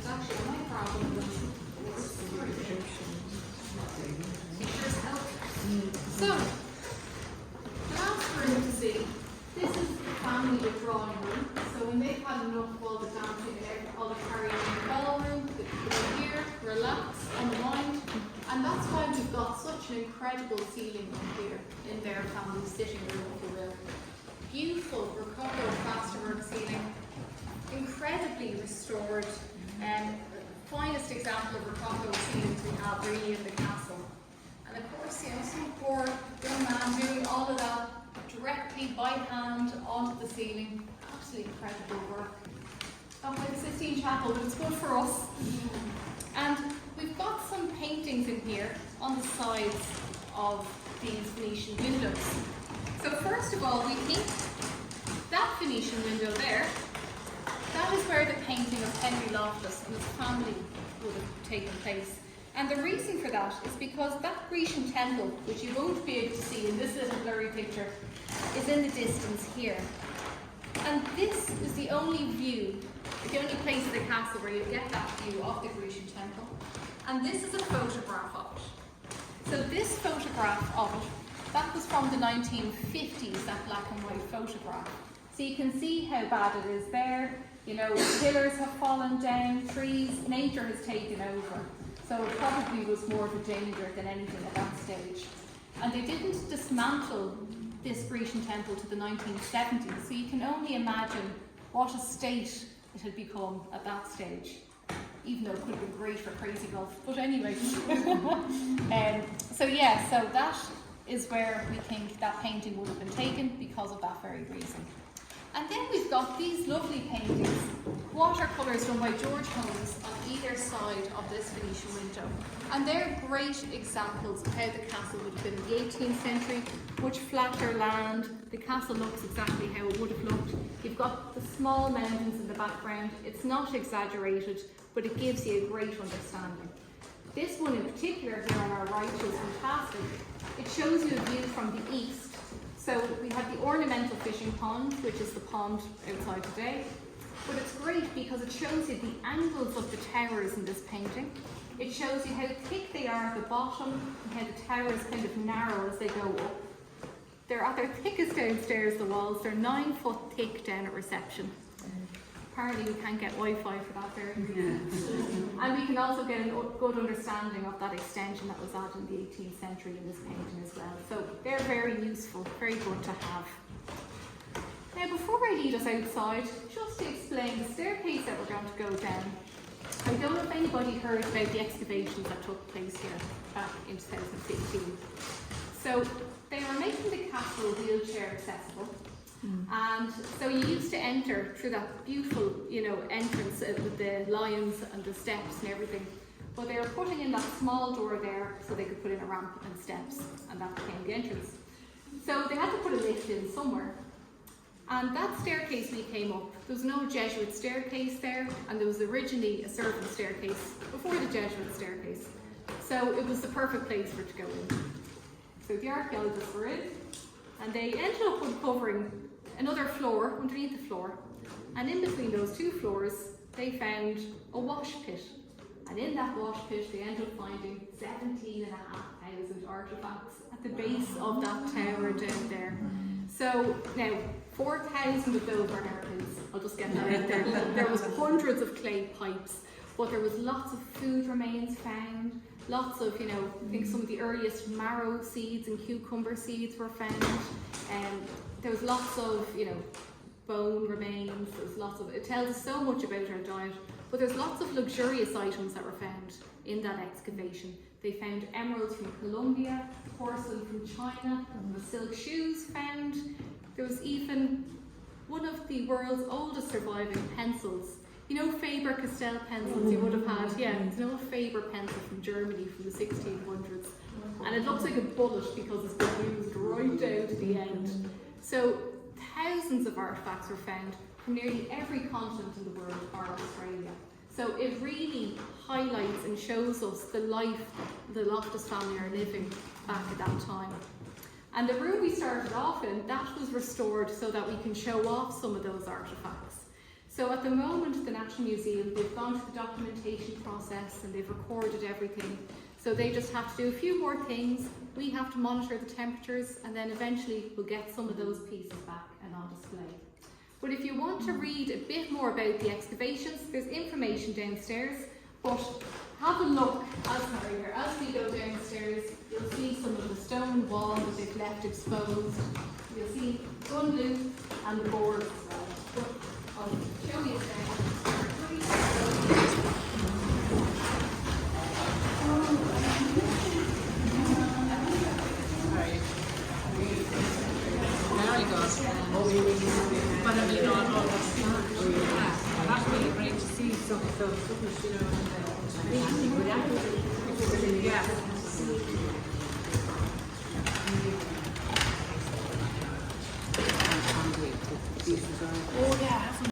actually my problem. So, the last room to see, this is the family withdrawing room. So when they've had enough of all the dancing and all the carrying in the ballroom, they can go here, relax, unwind. And that's why we've got such an incredible ceiling up here in their family sitting room, if you will. Beautiful Rococo plasterwork ceiling, incredibly restored, and finest example of Rococo ceilings we have really in the castle. And of course, you know, some poor young man doing all of that directly by hand onto the ceiling. Absolutely incredible work. Not like the Sistine Chapel, but it's good for us. And we've got some paintings in here on the sides of these Venetian windows. So first of all, we think that Venetian window there, that is where the painting of Henry Loftus and his family would have taken place. And the reason for that is because that Grecian temple, which you won't be able to see in this little blurry picture, is in the distance here. And this is the only view, the only place in the castle where you get that view of the Grecian temple. And this is a photograph of it. So this photograph of it, that was from the 1950s, that black and white photograph. So you can see how bad it is there. You know, pillars have fallen down, trees, nature has taken over. So it probably was more of a danger than anything at that stage. And they didn't dismantle this Grecian temple to the 1970s, so you can only imagine what a state it had become at that stage, even though it could have been great for crazy golf. But anyway, so that is where we think that painting would have been taken because of that very reason. And then we've got these lovely paintings, watercolours done by George Holmes on either side of this Venetian window. And they're great examples of how the castle would have been in the 18th century, much flatter land. The castle looks exactly how it would have looked. You've got the small mountains in the background. It's not exaggerated, but it gives you a great understanding. This one in particular here on our right is fantastic. It shows you a view from the east. So we have the ornamental fishing pond, which is the pond outside today. But it's great because it shows you the angles of the towers in this painting. It shows you how thick they are at the bottom and how the towers kind of narrow as they go up. They're at their thickest downstairs, the walls. They're 9 foot thick down at reception. Apparently we can't get Wi-Fi for that there. And we can also get a good understanding of that extension that was added in the 18th century in this painting as well. So they're very useful, very good to have. Now before I lead us outside, just to explain the staircase that we're going to go down. I don't know if anybody heard about the excavations that took place here back in 2016. So they were making the castle wheelchair accessible. And so you used to enter through that beautiful, entrance with the lions and the steps and everything. But they were putting in that small door there so they could put in a ramp and steps, and that became the entrance. So they had to put a lift in somewhere. And that staircase we came up, there was no Jesuit staircase there, and there was originally a servant staircase before the Jesuit staircase. So it was the perfect place for it to go in. So the archaeologists were in, and they ended up uncovering another floor underneath the floor, and in between those two floors they found a wash pit, and in that wash pit they ended up finding 17,500 artefacts at the base of that tower down there. So now 4,000 of those are hairpins. I'll just get that out there. There was hundreds of clay pipes, but there was lots of food remains found. Lots of, I think some of the earliest marrow seeds and cucumber seeds were found. There was lots of, bone remains. There's lots of, it tells us so much about our diet. But there's lots of luxurious items that were found in that excavation. They found emeralds from Colombia, porcelain from China, the silk shoes found. There was even one of the world's oldest surviving pencils. Faber-Castell pencils you would have had, it's an old Faber pencil from Germany from the 1600s. And it looks like a bullet because it's been used right down to the end. So thousands of artefacts were found from nearly every continent in the world bar Australia. So it really highlights and shows us the life the Loftus family are living back at that time. And the room we started off in, that was restored so that we can show off some of those artefacts. So at the moment, the National Museum, they've gone through the documentation process and they've recorded everything. So they just have to do a few more things. We have to monitor the temperatures, and then eventually we'll get some of those pieces back and on display. But if you want to read a bit more about the excavations, there's information downstairs. But have a look as we go downstairs. You'll see some of the stone wall that they've left exposed. You'll see gun loop and the board as well. But I'll show you But I mean, on all the stars. Yeah, that's really great to see some of those, you know, yeah.